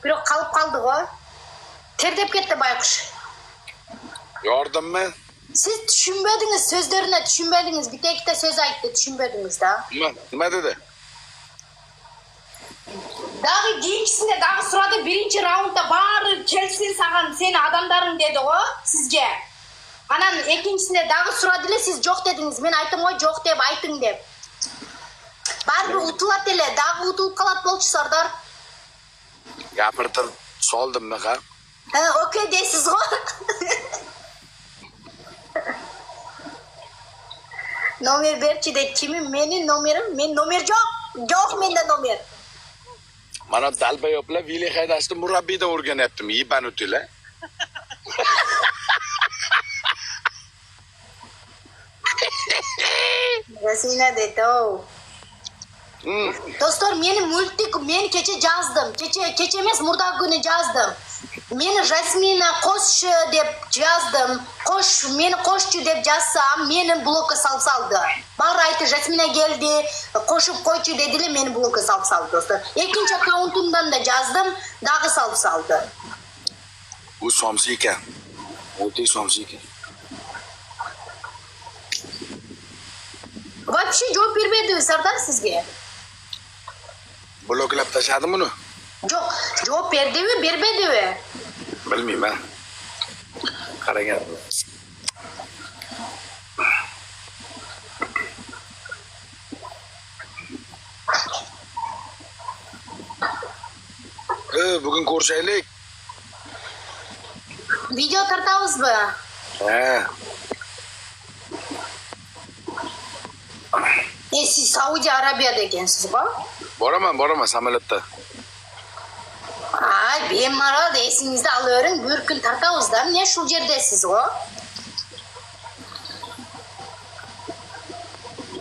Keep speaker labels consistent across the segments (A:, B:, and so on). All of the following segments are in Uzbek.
A: Biroq qalib qoldi-ku. Terdep ketdi bayqush.
B: Yordimmi?
A: Siz tushunmadingiz, so'zlarini tushunmadingiz. Bitta so'z aytdi, tushunmadingiz-da.
B: Nima dedi?
A: Dag'i keyingisinde dag'i so'radi, birinchi raundda bari kelsin sağan seni adamların dedi-ku sizga. Anan ikkinchisinde dag'i so'radilar, siz yo'q dedingiz. Men aytdim-ku, yo'q deb ayting deb. Baribir utiladi, dag'i utilib qolat bo'lchi Sardor.
B: Gapirtirib soldimmi ha?
A: Ha, okey deysiz-ku. Nomer berchi dedi. Kimin? Mening nomerim? Men nomer yo'q. Yo'q menda nomer.
B: Mana dalba yo'qlar vili haydashni murabbiydan o'rganyaptim. Yiban o'tila.
A: Rasina dedi-o. Do'stlar, meni multik men kecha yozdim. Kecha emas, murda kuni yozdim. Meni Rasmina qo'sh deb yozdim. Meni qo'shchi deb yozsam, meni blokka saldi. Bari aytdi, Rasmina keldi, qo'shib qo'ychi dedilar, meni blokka saldi do'stlar. Ikkinchi akkauntimdan da yozdim, dag'i saldi.
B: U somsi ekan. Multik somsi ekan.
A: Вообще javob bermadi Sardor sizga.
B: Bloklab tashladimi uni?
A: Yo'q, javob berdi-mi, bermadi-mi?
B: Bilmayman. Qaragan. Bugun ko'rishaylik.
A: Video tartamizmi?
B: Ha.
A: Siz Saudiya Arabiyada ekansiz-ku?
B: Boraman samolyotda.
A: Ay, bemalol esingizda olavering, bir kun tartamizda, men shu yerdasiz-ku.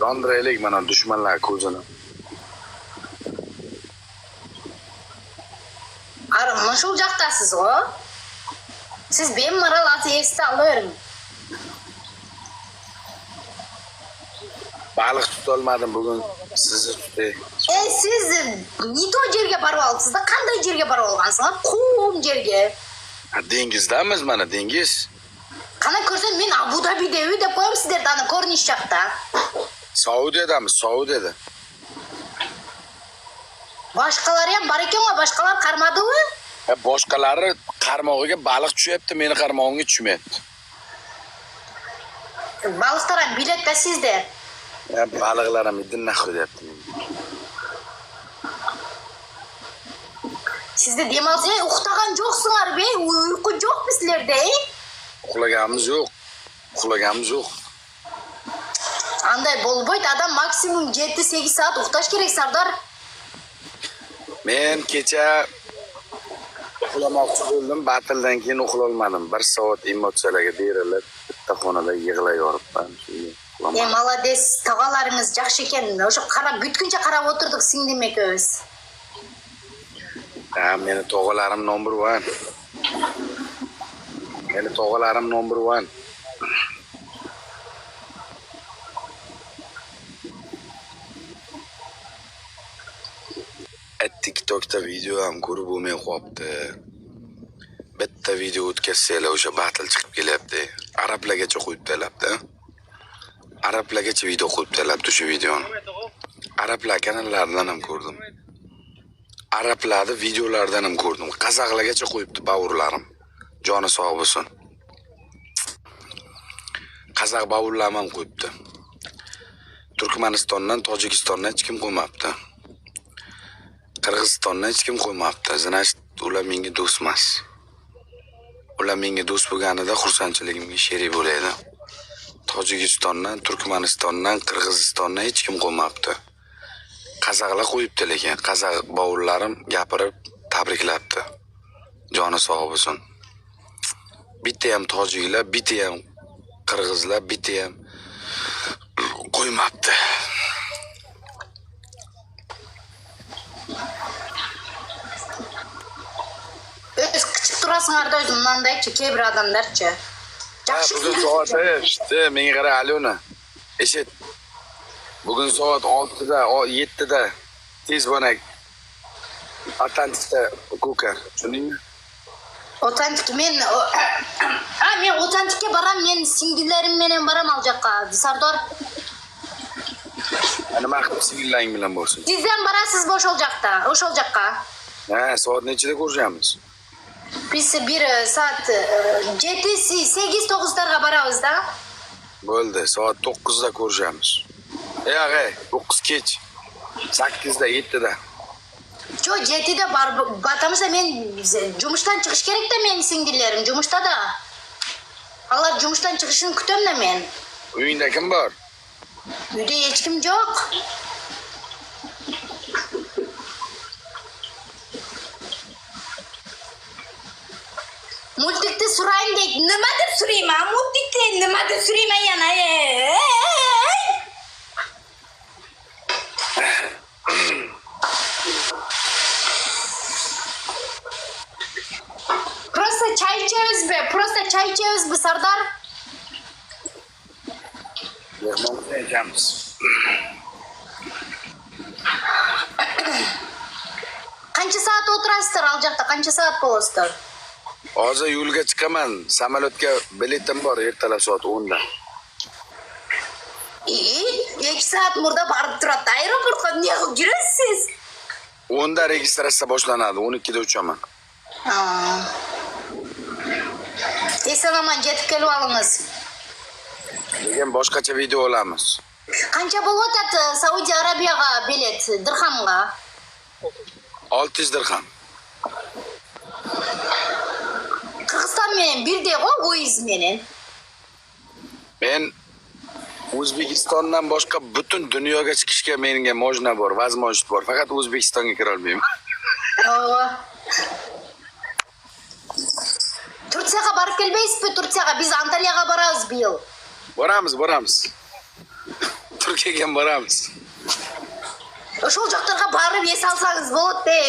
B: Yondiraylik mana dushmanlar ko'zini.
A: Mana shu yoqdasiz-ku. Siz bemalol esingizda olavering.
B: Baliq tutolmadim bugun. Sizni tutay.
A: Siz nito yerga borib olibsiz-da, qanday yerga borib olgansiz? Qum yerga.
B: Dengizdamiz mana, dengiz.
A: Qana ko'rsam, men Abu Dabida deb qo'yam sizlarga ana ko'rinish yoqda.
B: Saudiyadamiz, Saudiyada.
A: Boshqalari ham bor ekan-ku, boshqalar qarmadi-ku?
B: Boshqalari qarmog'iga baliq tushyapti, meni qarmog'imga tushmayapti.
A: Baliqlar ham biletda sizda.
B: Baliqlar ham idinna qilyapti.
A: Sizda demoqchi, uxtagan yo'qsizlar-be, uyqu yo'qmi sizlarda?
B: Uxlaganimiz yo'q.
A: Anday bo'lmaydi, adam maksimum 7-8 soat uxtash kerak, Sardor.
B: Men kecha uxlamoqchi bo'ldim, batildan keyin uxla olmadim. 1 soat emotsiyalarga berilib, bitta xonada yig'lay yoribman.
A: Молодец, tog'alaringiz yaxshi ekan. O'sha qarab, butkuncha qarab o'tirdik singlim ikkoviz.
B: Meni tog'alarim number 1. TikTokda video ham ko'rib bo'lmay qolibdi. Bitta video o'tkazsanglar o'sha battle chiqib kelyapti. Arablargacha qo'yib talabda. Arablargacha video qo'yib talabdi o'sha videoni. Arablar kanallaridan ham ko'rdim. Arablarning videolaridan ham ko'rdim. Qozoqlargacha qo'yibdi bavurlarim. Joni sog' bo'lsin. Qozoq bavurlarim ham qo'yibdi. Turkmanistondan, Tojikistondan hech kim qo'ymabdi. Qirg'izistondan hech kim qo'ymabdi. Zinach ular menga do'st emas. Ular menga do'st bo'lganida xursandchiligimga sherik bo'laydi. Tojikistondan, Turkmanistondan, Qirg'izistondan hech kim qo'ymabdi. Qozoqlar qo'yibdi, lekin qozoq bovurlarim gapirib tabriklabdi. Joni sog' bo'lsin. Bitta ham tojiklar, bitta ham qirg'izlar, bitta ham qo'ymabdi.
A: Kichik turasizlarda o'zimdandaychi, kebir odamlarchi.
B: Bugun soat işte menga qara Alona. Eshit. Bugun soat 6da, 7da tez bonak. Atlantikda ko'kar. Tushundingmi?
A: Otantik men otantikka baram, men singillarim bilan baram al joqqa. Sardor.
B: Nima qilib singillaring bilan bo'lsin?
A: Siz ham barasiz o'shol joqqa.
B: Ha, soat nechida ko'rishamiz?
A: Biz bir soat 7-8-9 baramiz-da.
B: Bo'ldi, soat 9da ko'rishamiz. Ag'ay, 9 kech. 8da, 7da.
A: Cho 7da batamizda men jumishdan chiqish kerak-da, men singillarim jumishda-da. Ular jumishdan chiqishini kutamda men.
B: Uyingda kim bor?
A: Uyda hech kim yo'q. Multikni surayim deb nima deb surayman? Multikni nima deb surayman yana? Просто çay içiyoruz be Sardar.
B: Mehmonga aytamiz.
A: Qancha soat o'tirasizlar al joqda? Qancha soat bo'lasizlar?
B: Hozir yo'lga chiqaman. Samolyotga biletim bor ertalab soat 10da.
A: 2 soat murda borib turadi. Aeroportga niye yurasiz?
B: 10da registratsiya boshlanadi, 12da uchaman.
A: Eson-omon yetib kelib oling'iz.
B: Lekin boshqacha video olamiz.
A: Qancha bo'lyapti Saudiya Arabiyaga bilet dirhamga?
B: 600 dirham.
A: Qirg'iziston menen birdek-ku, o'yiz menen.
B: Men O'zbekistondan boshqa butun dunyoga chiqishga menga mojna bor, возможность bor. Faqat O'zbekistonga kira olmayman.
A: Turkiyaga borib kelmaysizmi? Turkiyaga biz Antaliyaga boramiz bu yil.
B: Boramiz. Turkiyaga ham boramiz.
A: O'sha joqlarga borib es olsangiz bo'ladi.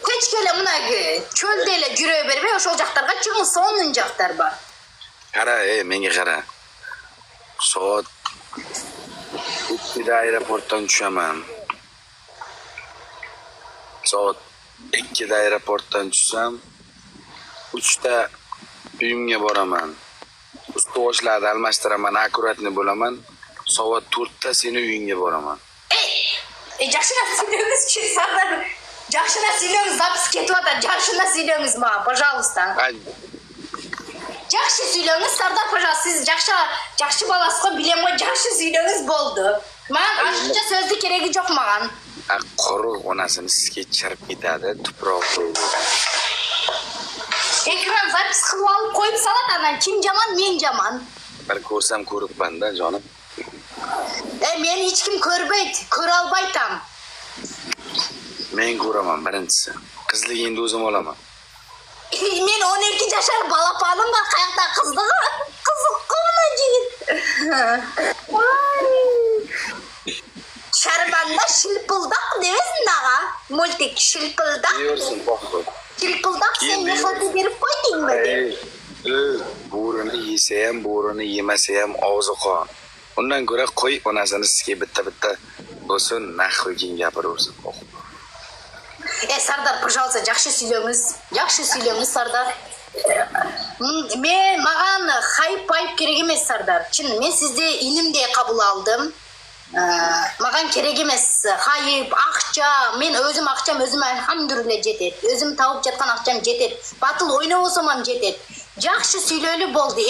A: Hech kela bunaqa cho'lda yuravermay, o'sha joqlarga chiqing, so'nnin joqlar bor.
B: Qara, menga qara. Soat 2da aeroportdan tushaman. Soat 2da aeroportdan tushsam, 3da uyimga boraman. Ustuvochlarni almashtiraman, akkuratni bo'laman. Soat 4da seni uyingga boraman.
A: Yaxshina silyongiz-chi, Sardar. Yaxshina silyongiz, zapis ketyapti. Yaxshina silyongiz menga, пожалуйста. Yaxshi silyongiz, Sardar, пожалуйста. Siz yaxshi bolasiz-ku, bilaman, yaxshi silyongiz bo'ldi. Men oshiqcha so'zni keragi yo'q menga.
B: Quruq onasini sizga chirib ketadi, tuproq qo'ydi.
A: Ekran zapis qilib olib qo'yib salatadan kim jamon, men jamon.
B: Bir ko'rsam ko'ribman-da, jonim.
A: Men hech kim ko'rmaydi, ko'ra olmaytam.
B: Men ko'raman birinchisi. Qizligingni o'zim olaman.
A: Men 12 yoshar balapanim bor, qayoqda qizlig'i? Qiziq-ku buni yigit. Sharmanda shilpildoq demaysiz naga? Multik shilpildoq.
B: Diyorsun boqqa.
A: Shilpildoq sen mehnatni berib qo'ydingmi?
B: Bo'rini yesa ham, bo'rini yemasa ham og'zi qon. Undan ko'ra qo'y onasini sizga bitta bo'lsin, nahvi keyin gapiraversin.
A: Sardar, пожалуйста, yaxshi silyongiz Sardar. Men mаған hayp kerak emas Sardar. Chin, men sizni inimdek qabul oldim. Mаған kerak emas hayp, aqcha. Men o'zim aqcham o'zim alhamdulillah jetadi. O'zim tavib jetgan aqcham jetadi. Batıl o'ynab olsam ham jetadi. Yaxshi suylo'li bo'ldi.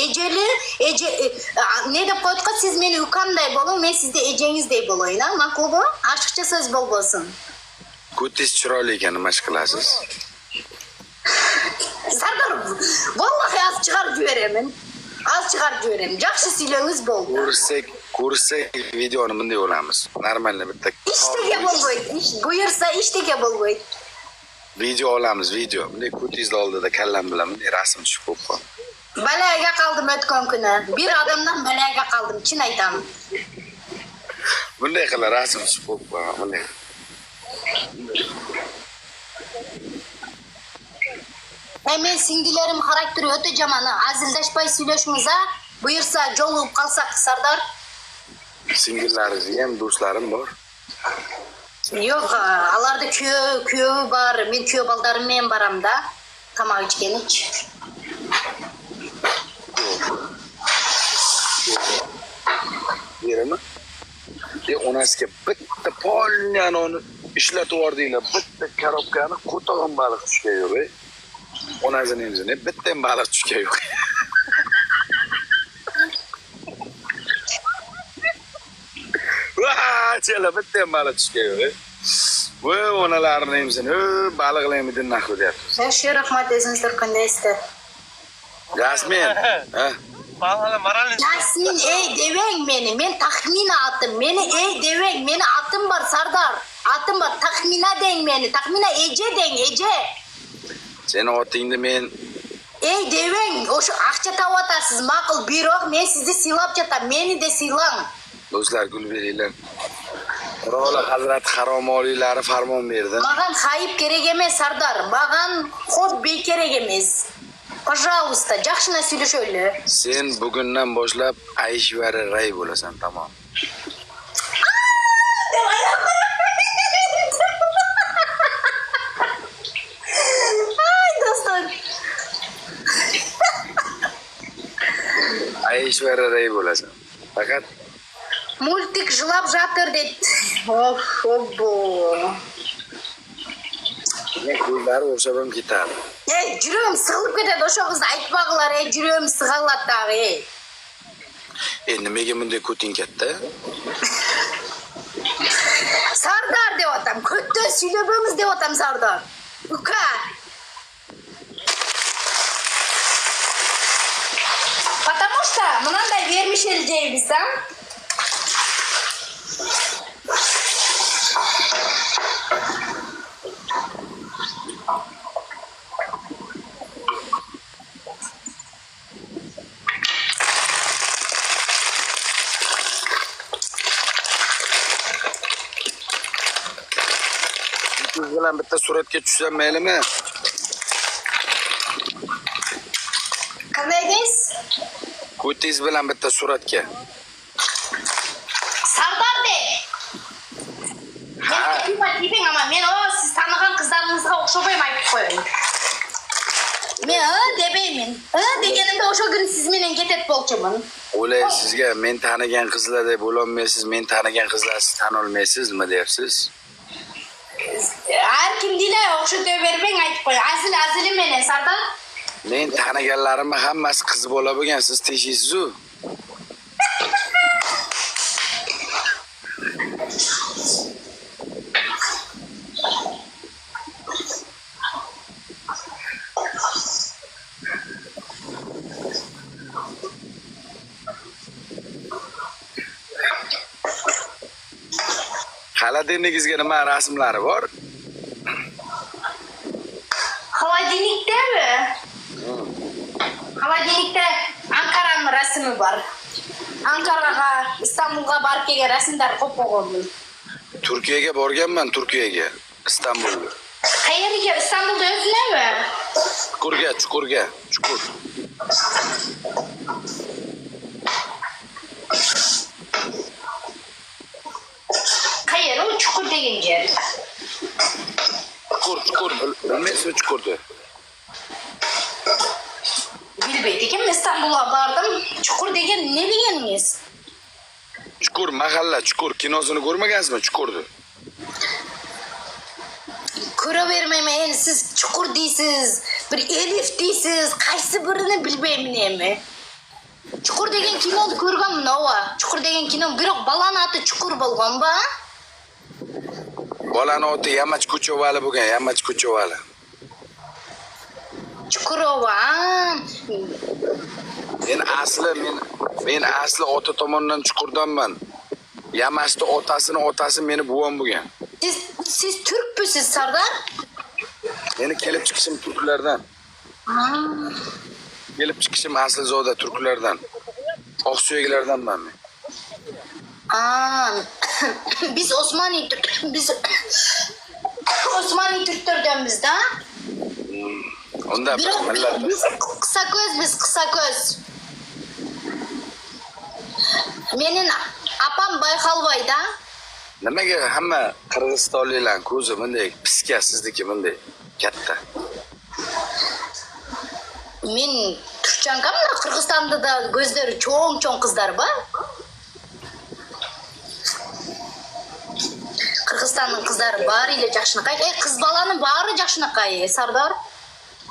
A: Ne deb qo'ydik, siz meni ukamday bo'ling, men sizda ejengizdek bo'layin. Ma'qulmi? Ochiqcha so'z bo'lsin.
B: Ko'tingiz chiroyli ekan, nima ish qilasiz?
A: Sardar, vallahi az chiqarib jiberaman. Yaxshi silyongiz bo'ldi.
B: Ko'rsak videoni bunday olamiz. Normalni bitta.
A: Ishtaga bo'lmaydi. Buyursa ishtaga bo'lmaydi.
B: Video olamiz, video. Bunday ko'tingizni oldida kallam bilan bunday rasm tushib qo'yib.
A: Balaga qoldim o'tgan kuni. Bir odamdan balaga qoldim, chin aytaman.
B: Bunday qilib rasm tushib qo'yib, bunday.
A: Men singillarim xarakteri o'ta yomon. Azildashpay suylashmiz, buyursa yo'lib qolsak Sardar.
B: Singillaringiz ham do'stlarim bor.
A: Yok, alarda kuyov var. Men kuyov baldarımмен baramda. Tamak içken hiç.
B: Yerimi? Onasiga bitta polnyani onu ishlatib yubordinglar. Bitta korobkani qo'tog'im baliq tushgan yo'q. Onasini emzini bitta ham baliq tushgan yo'q. Chala bitta ham baliq tushgan yo'q. Voy onalarni emzini baliqlarni dinaq qilyapsiz.
A: Yaxshi, rahmat deysizlar, qandaysizlar?
B: Jasmin, ha?
C: Bana moralni.
A: Jasmin, ey devang meni. Men taxmina atım. Meni atım var Sardar. Atım var. Taxmina deng meni. Taxmina Ece deng, Ece.
B: Seni otingni men
A: Ey devang, o'sha aqcha tavatasız. Ma'qul, biroq men sizni siylab jatam. Meni de siylang.
B: do'stlar gul beringlar. Ro'la Hazrat haromoliylari farmon berdi.
A: Ma'gan xayib kerak emas Sardar. Ma'gan xobbi kerak emas. Пожалуйста, yaxshina сөйлеш o'yla.
B: Sen bugundan boshlab Ayshvara Ray bo'lasan, tamom.
A: Ay do'stlar.
B: Ayshvara Ray bo'lasan. Faqat
A: Multik жылап жатыр deydi. Obbo.
B: men ko'zlari o'xshab ham ketadi.
A: Ey, yuragim sig'ilib ketadi. O'sha qizni aytmag'lar, ey, yuragim sig'aladi tag'i, ey.
B: Nimaga bunday ko'ting katta?
A: Sardar deyotam. Katta suylabamiz deyotam Sardar. Uka. Потому что мынандай vermishel jeymiz, ha?
B: Siz bilan bitta suratga tushsam maylimi?
A: Qanday deysiz?
B: Ko'tingiz bilan bitta suratga.
A: Sardar de.
B: Ha.
A: Tiping ama men siz tanigan qizlaringizga o'xshamayman aytib qo'ying. Men demayman. Deganimda o'sha kun siz menen ketet bo'lchiman.
B: O'lay sizga men tanigan qizlardek bo'lolmaysiz, men tanigan qizlar siz tan olmaysiz, nima deyapsiz?
A: Har kim deylar o'xshatib bermang aytib qo'y. Azili menen Sardar.
B: Men taniganlarimni hammasi qiz bola bo'lgan, siz teshiysiz-ku. Xaladeningizga nima rasmlari bor?
A: Xolodilnikdami? Xolodilnikda Ankara'nın rasmi var. Ankara'ga, İstanbul'a borib kelgan rasmlar ko'p bo'lgan.
B: Turkiyaga borganman, Turkiyaga, Istanbulga.
A: Qayerga? İstanbulda o'zingizmi?
B: Chuqurga.
A: Qayer? U chuqur degan yer.
B: Chuqur. Bilmaysizmi Chuqurni?
A: Bilmaydi ekan, İstanbul'a bordim. Chuqur degan ne deganingiz?
B: Chuqur mahalla, Chuqur kinosini ko'rmagansizmi Chuqurni?
A: Ko'ravermayman, endi siz chuqur deysiz, bir elif deysiz, qaysi birini bilmayman endi. Chuqur degan kinoni ko'rganman, ova. Chuqur degan kino, biroq balani ati chuqur bo'lgan-ba?
B: Bolani oti Yamach Ko'chovali bo'lgan, Yamach Ko'chovali.
A: Chuqurova.
B: Men asli ota tomonidan Chuqurdanman. Yamachni otasi meni buvam bo'lgan.
A: Siz Türkmüsüz Sardar?
B: Meni kelib chiqishim turklardan. Kelib chiqishim asli zoda turklardan. Oqsuyaklardanman men.
A: Biz Osmani Türklerdenmiz da.
B: Onda
A: Biz kısa göz. Menin apam Baykalbay'da.
B: Nimaga hamma qirg'izistonliklar ko'zi bunday piska, sizniki bunday katta?
A: Men turkchankamda Qirg'izistonda da ko'zlari cho'ng qizlar bor. Qirg'izistonning qizlari bariyle yaxshinaqay. Qiz balaning bari yaxshinaqay, Sardor.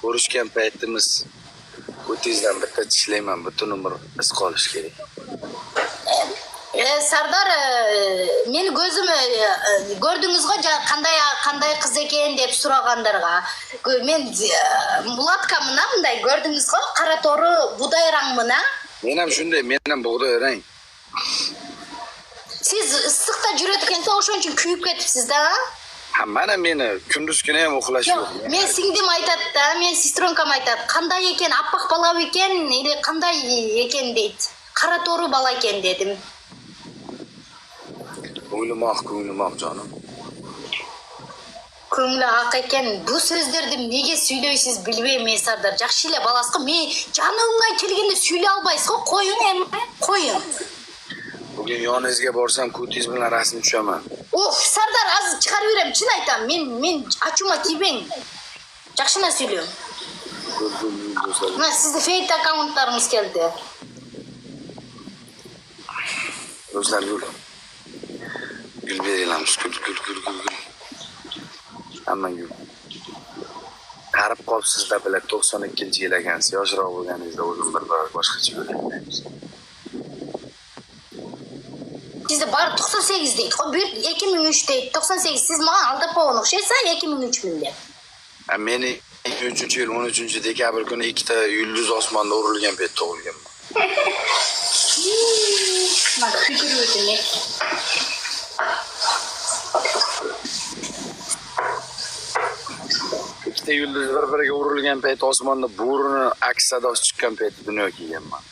B: Ko'rishgan paytimiz o'tizdan bitta ishlayman, butun umr iz qolish kerak.
A: Sardor, meni ko'zimni ko'rdingizmi? Qanday qiz ekan deb so'raganlarga. Men mulatkамын, bunday ko'rdingizmi? Qara to'ri buday rangmina.
B: Men ham shunday, men ham bug'doy rang.
A: Siz issiqda yurayotgansiz, o'shaning uchun kuyib ketibsiz-da.
B: Ha, mana meni kunduz kuni ham uxlash yo'q.
A: Men singlim aytadi-da, men sestronkam aytadi. Qanday ekan, appoq bola ekan, или qanday ekan deydi. Qara to'ri bola ekan dedim.
B: Ko'nglim jonim.
A: Ko'ngli haq ekan. Bu so'zlarni nega söyleysiz bilmayman, Sardor. Yaxshilar balasiga men jonimdan kelganda söyley olmaysiz-ku, qo'ying endi, qo'ying.
B: Bugün yoningizga borsam ko'tingiz bilan rasm tushaman.
A: Sardor, hozir chiqarib beraman, chin aytaman. Men achuma tibeng. Yaxshina söyleyim. Mana sizning fake akkauntlaringiz keldi.
B: Do'stlar, gul berilamiz, gul. Hamma gul. Qarib qolibsizlar bilan 92-yil ekansiz, yoshroq bo'lganingizda o'zim bir boshqacha ko'ryapman.
A: Sizde bar 98 deydi. O bir 2003 deydi. 98 siz bana aldap olan o'xshaysiz 2003 minde.
B: Meni 2003-yil 13 dekabr kuni ikkita yulduz osmonda urilgan paytda tug'ilganman.
A: Mana fikr o'tini.
B: Ikkita yulduz bir-biriga urilgan payt osmonda bo'rini aks sadosi chiqqan paytda dunyoga kelganman.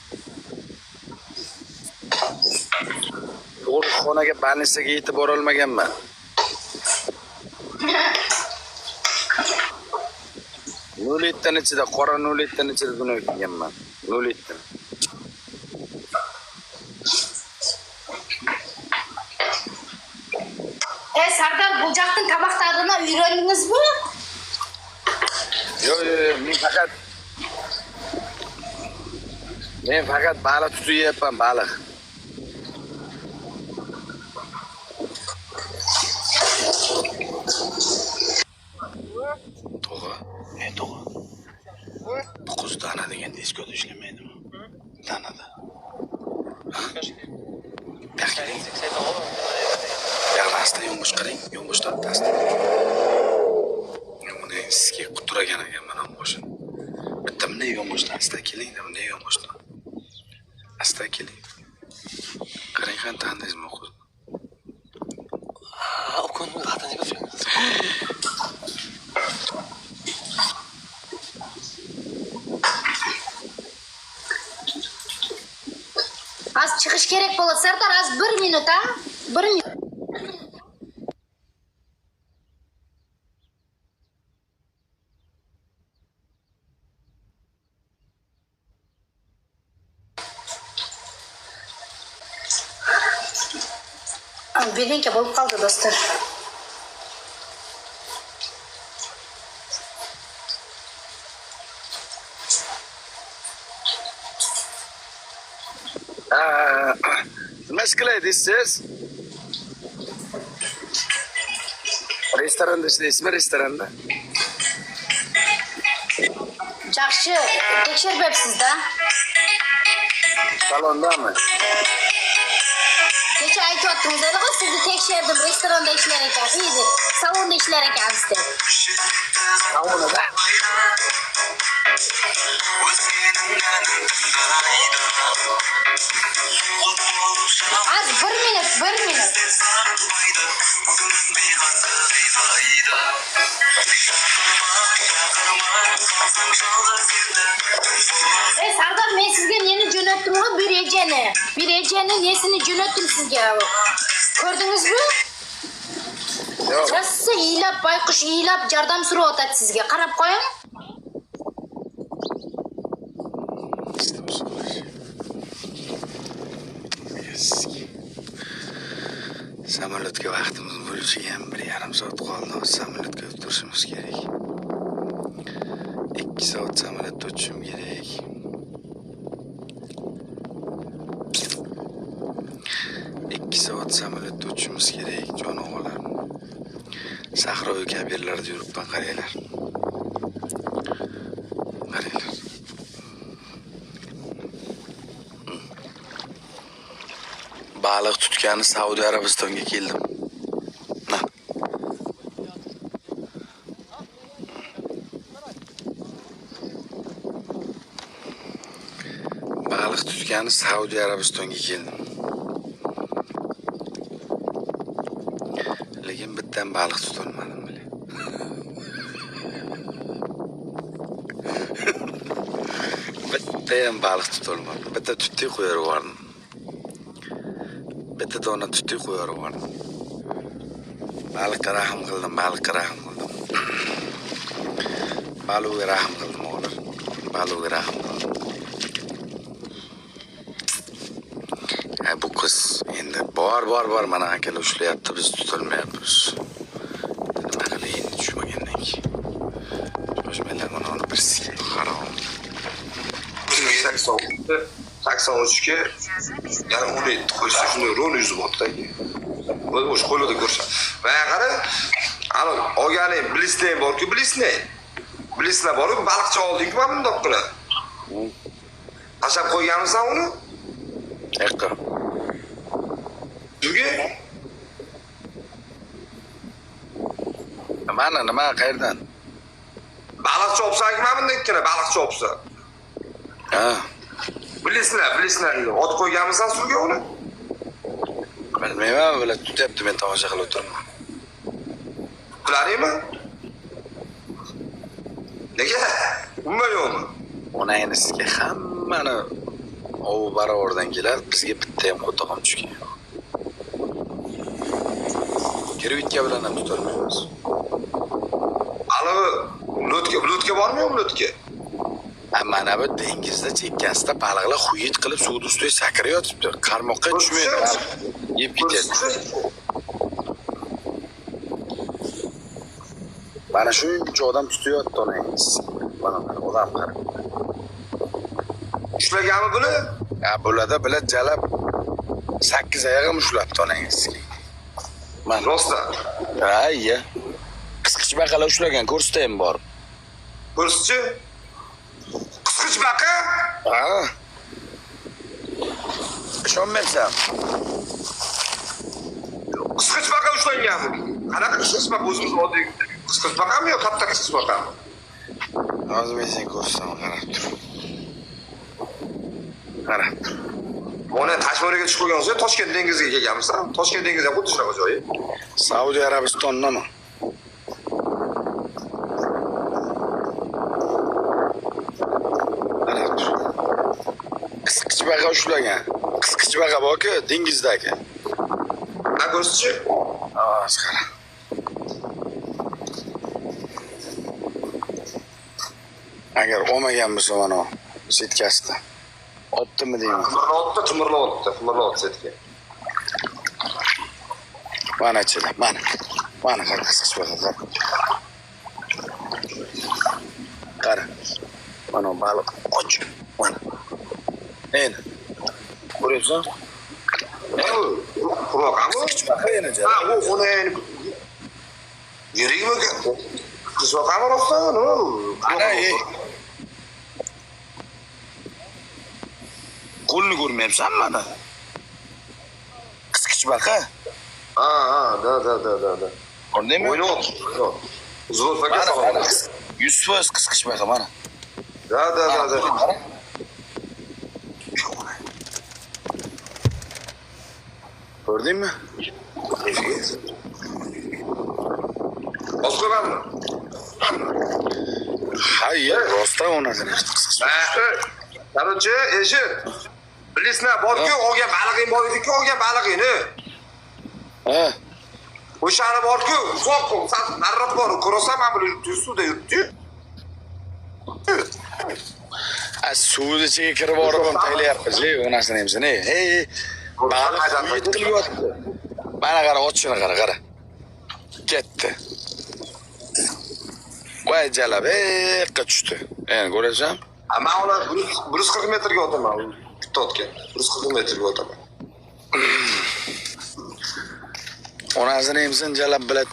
B: Xonaga bannisaga yetib bora olmaganman. Nolitdan ichida, qora nolitdan ichida dunyoga kelganman. Nolitdan.
A: Sardor, bu jaqning taboqlarini o'rgandingizmi?
B: Yo'q, men faqat baliq tutib yeyapman, baliq. To'g'ri. 9 dana degan diskoda ishlamaydi-mi? Danada. Yaxshisi yonbosh qarang, yonboshdan past. Uni sizga quturagan ekan mana bu qo'shin. Bitta bunday yonboshdan asta keling, bunday yonboshdan. Asta keling. Qarang ham tanidingizmi o'qiz?
C: O'qonni xatani ko'rsangiz.
A: Az chiqish kerak bo'ladi, Sardor, az 1 minut, ha? 1 minut. Bilinka bo'lib qoldi, do'stlar.
B: Nima qilaysiz siz? Restoranda ishlaysizmi, restoranda?
A: Yaxshi, tekshiryapsiz-da.
B: Salondami?
A: Kecha aytayotdingiz, sizni tekshirdim, restoranda ishlar ekansiz, salonda ishlar ekansiz deb.
B: Salonda?
A: Az 1 minut. Sardor, men sizga neni jo'natdim-ku, bir ejani nesini jo'natdim sizga. Ko'rdingizmi?
B: Yo'q.
A: Rossa iylab, bayqush iylab yordam so'rayotadi sizga. Qarab qo'ying.
B: Samolyotga vaqtimiz bo'lishiga ham 1,5 soat qoldi. Samolyotga o'tirishimiz kerak. 2 soat samolyotda uchishim kerak. Soat samolyotda uchishimiz kerak, jon o'g'lim. Sahroviy kabirlarda yuribman, qaranglar. Qaranglar. Baliq tutgani Saudiya Arabistonga keldim. Baliq tutgani Saudiya Arabistonga keldim. Lekin bittan baliq tutolmadim bile. Bitta ham baliq tutolmadim. Bitta tutdi qo'yar edim. Bitta dona tutdi qo'yar edim. Baliqqa rahim qildim, baliqqa rahim qildim. Baliqqa rahim qildim o'g'lim. Baliqqa rahim qildim. Bu qiz endi bor mana akalar ushlayapti, biz tutolmayapmiz. Nima qilay endi tushmagandan keyin. Shoshmaylar mana uni birsiga harom.
D: 83 ga yana 17 qo'ysa shunday rol yuzib o'tdi. Bo'ldi o'sha qo'lida ko'rsa. Va qara, ana olganing bilislar borku, bilislar borku, baliqchi oldingmi mana bundoq qilib. Tashab qo'yganmisan uni?
B: Eqqa.
D: Nega?
B: Nima qayerdan?
D: Baliqchi olsang mana bundakkina baliqchi olsa.
B: Ha.
D: Bilislar. Ot qo'yganmisan suvga uni?
B: Bilmayman, bular tutyapti, men tomosha qilib o'tiribman.
D: Qilaringmi? Nega? Umuman
B: Ona enisiga hammani ovu barobardan keladi, bizga bitta ham qo'tog'im tushgan. Kirvitga bilan ham tutolmaymiz.
D: Anavi lutga bormi-yo'qmi lutga?
B: Mana bu dengizda chekkasida baliqlar xuyit qilib suvni ustiga sakrab yotibdi. Qarmoqqa tushmaydi. Yeb ketadi. Mana shuncha odam tutyapti onangiz. Mana odam qarab.
D: Ushlaganmi buni?
B: Ha, bo'ladi, bilat jalab 8 oyog'im ushlabdi onangiz. Mana
D: Rostdan.
B: Ha, iya. Qisqich baqalar ushlagan, ko'rsataymi borib.
D: Ko'rsatchi? Qisqich baqa?
B: Ha. Ishonmaysan?
D: Qisqich baqa ushlanganmi? Qanaqa qisqich baqa o'zimiz oddiy qisqich baqami yo katta qisqich baqami?
B: Hozir men sen ko'rsataman, qarab tur. Qarab tur.
D: Mana Tashmoraga tushib qo'ygansiz, Toshkent dengiziga kelganmisan? Toshkent dengizi xuddi shunaqa joyi.
B: Saudiya Arabistondanmi? Qarab tur. Qisqich baqa ushlagan. Qisqich baqa borku, dengizdagi.
D: Ha, ko'rsatchi?
B: Ha, qara. Agar olmagan bo'lsa mana setkasida. Otdimi deyman.
D: Qimirlayapti setga.
B: Mana ichida, mana qara qisqich baqa qara. Qara. Mana baliq och. Mana. Endi. Ko'ryapsan?
D: Qurmoqami?
B: Qisqich baqa yana jala.
D: Ha, uni yurikmi? Qisqich baqami rostdan?
B: Ana, qo'lni ko'rmayapsan mana. Qisqich baqa.
D: Ha, da.
B: Ko'rdingmi?
D: O'ynayapti. Zulfaga
B: Mana
D: soladi.
B: 100% qisqich baqa mana.
D: Da.
B: Ko'rdingmi?
D: Osqo'ymanmi?
B: Hayır, rostdan onasini qisqich.
D: Qarorchi, eshit. Bilislar borku, olgan balig'ing bor edi-ku, olgan balig'ingni.
B: Ha.
D: O'shani borku, uzoq nariroq bor, ko'rasan men buni suvda yuribdi.
B: Suvni ichiga kirib borib taylayapmiz, onasini ham seni. Baliq qilyapti. Mana qara, ochini qara. Ketdi. Voy jalab, eqqa tushdi. Endi ko'rasan?
D: Men uni 140 metrga otaman. Bitta otgan. 140 metrga otaman.
B: Onasini emsin jalab bilad.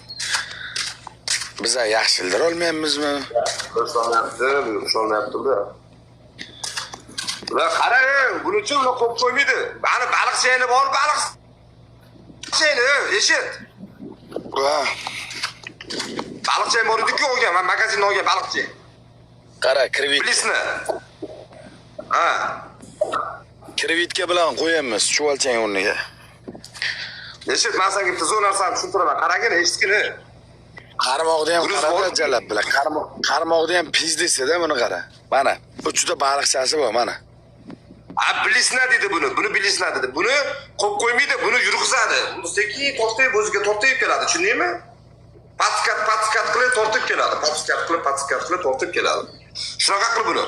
B: Biza yaxshi ildira olmaymizmi?
D: Usholmayapti-da. Ular qara, buning uchun ular qo'yib qo'ymaydi. Mani baliqchini bor, baliqchini, eshit.
B: Va
D: Baliqchi bor edi-ku olgan, men magazindan olgan baliqchi.
B: qara, krevit.
D: Bilisni. Ha.
B: Krevitka bilan qo'yamiz chuvalchang o'rniga.
D: Eshit, men senga bitta zo'r narsani tushuntiraman. Qaragin, eshitgini.
B: Qarmoqda ham qarab jalab bilan. Qarmoqda ham pizdesida buni qara. Mana, bu juda baliqchasi bor, mana.
D: Bilisna dedi buni. Buni bilisna dedi. Buni qo'yib qo'ymaydi, buni yurg'izadi. Uni sekin to'xtayib o'ziga tortib keladi, tushundingmi? Patkat qilib tortib keladi. Patkat qilib tortib keladi. Shunaqa qilib buni.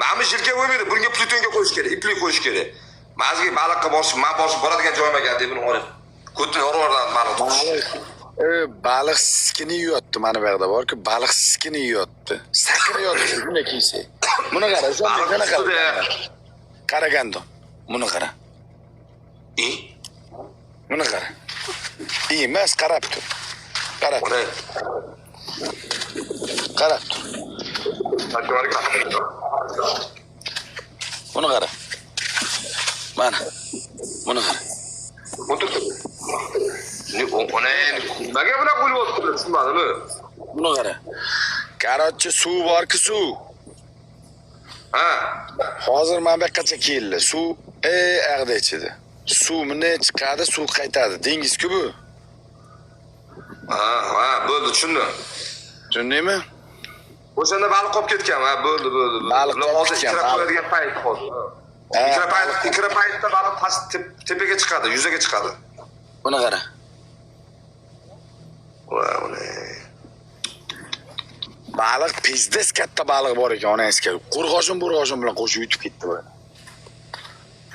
D: Mana yilga qo'ymaydi, bunga plutonga qo'yish kerak, ipli qo'yish kerak. Mazgi baliqqa borishib, men boradigan joyim ekan deb buni olib. Ko'tni yorvordan baliq tutish.
B: Baliq siskini yeyapti mana bu yerda borku, baliq siskini yeyapti. Sakrayapti buni kiysa. Buni qara, shunday qara. Qaragando. Buni qara. Buni qara. Emas, qarab tur. Qarab. Qarab tur. Buni qara. Mana. Buni qara.
D: Nimaga bunaqa bo'lib o'tdi, tushunmadimmi?
B: Buni qara. Qarorchi suv borki suv.
D: Ha.
B: Hozir mana bu yoqqacha keldi. Suv ag'da ichidi. Suv mini chiqadi, suv qaytadi. Dengiz-ku bu.
D: Ha, bo'ldi, tushundim.
B: Tushundingmi?
D: O'shanda baliq qolib ketgan, ha, bo'ldi.
B: Baliq
D: hozir ikra qo'yadigan payt hozir. Ikra paytda baliq tepaga chiqadi, yuzaga chiqadi.
B: Buni qara. Baliq pizdes katta baliq bor ekan onangizga. Qo'rg'oshin bilan qo'shib yutib ketdi bu.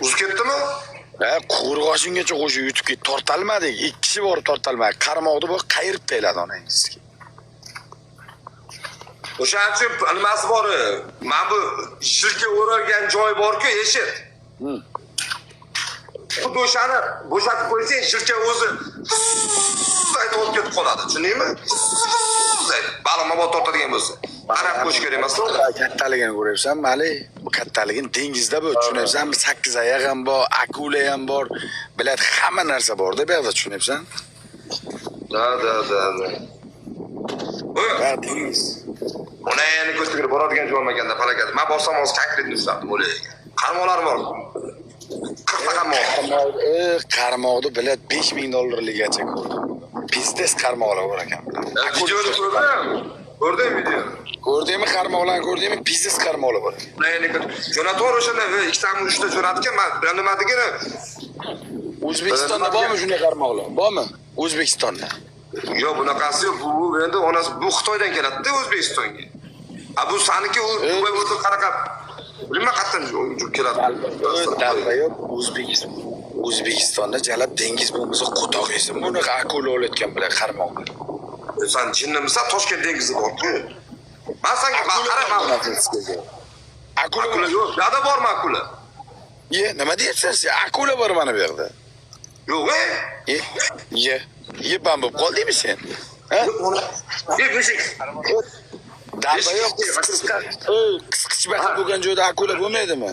D: Uzib ketdimi?
B: Qo'rg'oshingacha qo'shib yutib ketdi. Tortalmadik. 2 kishi borib tortalmadi. Qarmoqda bu qayirib tayladi onangizga.
D: O'shaning uchun nimasi bor? Men bu shirka o'ralgan joy bor-ku, eshit. Xuddi o'shani bo'shatib qo'ysang, shirka o'zi aytib olib ketib qoladi, tushundingmi? Baliq mabot tortadigan bo'lsa. Qarab qo'yish kerak emas.
B: Kattaligini ko'ryapsan, Mali. Bu kattaligini dengizda bu, tushunyapsanmi? 8 oyoq ham bor, akula ham bor. Biladi, hamma narsa bor-da bu yerda, tushunyapsan?
D: Da.
B: Va dengiz.
D: Uni endi ko'chirib boradigan joy bo'lmaganda falokat. Men borsam hozir konkretni ushladim o'layga. Qarmoqlar bor. 40 ta qarmoq.
B: Qarmoqni biladi, $5000 ko'rdi. Biznes qarmoqlar bor ekan.
D: Videoni ko'rdim. Ko'rdim video.
B: Ko'rdingmi qarmoqlarni, ko'rdingmi? Biznes qarmoqlar bor.
D: Jo'nator o'shanda 2 ta 3 ta jo'natgan, men bilan nima degani?
B: O'zbekistonda bormi shunday qarmoqlar? Bormi? O'zbekistonda.
D: Yo'q, bunaqasi yo'q. Bu endi onasi bu Xitoydan keladi-da O'zbekistonga. Bu saniki u Dubai o'zi qanaqa bilma qatdan keladi.
B: Dalba yo'q, O'zbekistonda jalab dengiz bo'lmasa qo'toq yesa, buni akula olayotgan bilan qarmoqlar.
D: Sen jinnimisan, Toshkent dengizi bor-ku. Men senga qaraman.
B: Akula
D: yo'q, yo'qda bormi akula?
B: Nima deyapsan sen? Akula bor mana bu yerda.
D: Yo'q,
B: Yeb bo'lib qoldingmi sen? Ha? Dalba yo'q, qisqichbaqi bo'lgan joyda akula bo'lmaydimi?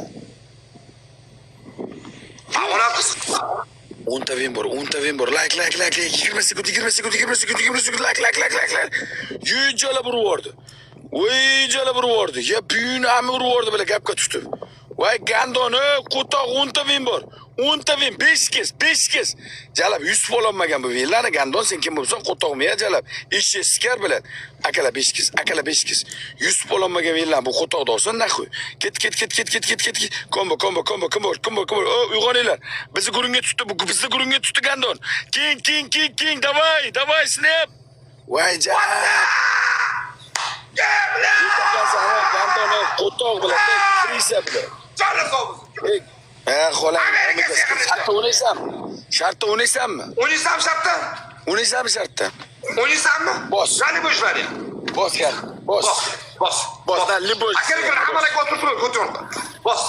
D: Ona
B: 10 ta vin bor. Like. 20 sekund, like. Yo'jala urvordi. Ya buyuni ham urvordi bilan gapga tushdi. Voy gandoni, qo'toq 10 ta vin bor. 10 ta vin 5 kez. Jalab 100 bo'lolmagan bu vinlarni gandon sen kim bo'lsan qo'toqmi ya jalab. Eshik skar bilan akala 5 kez. 100 bo'lolmagan vinlar bu qo'toqda olsin naxuy. Ket. Kombo. Uyg'oninglar. Bizni gurunga tutdi gandon. King. Davay snap. Voy jalab. Gandon qo'toq bilan frisa bilan. Xo'lang.
D: Amerika siyaqada.
B: Shartda o'ynaysanmi? Shartda o'ynaysanmi?
D: O'ynaysanmi shartda?
B: O'ynaysanmi shartda?
D: O'ynaysanmi?
B: Bos.
D: Qani bo'shlar ya?
B: Bosgan. Bos.
D: Bos.
B: Bos. Liboj.
D: Aka, hamma ko'tarib, ko'tarib. Bos.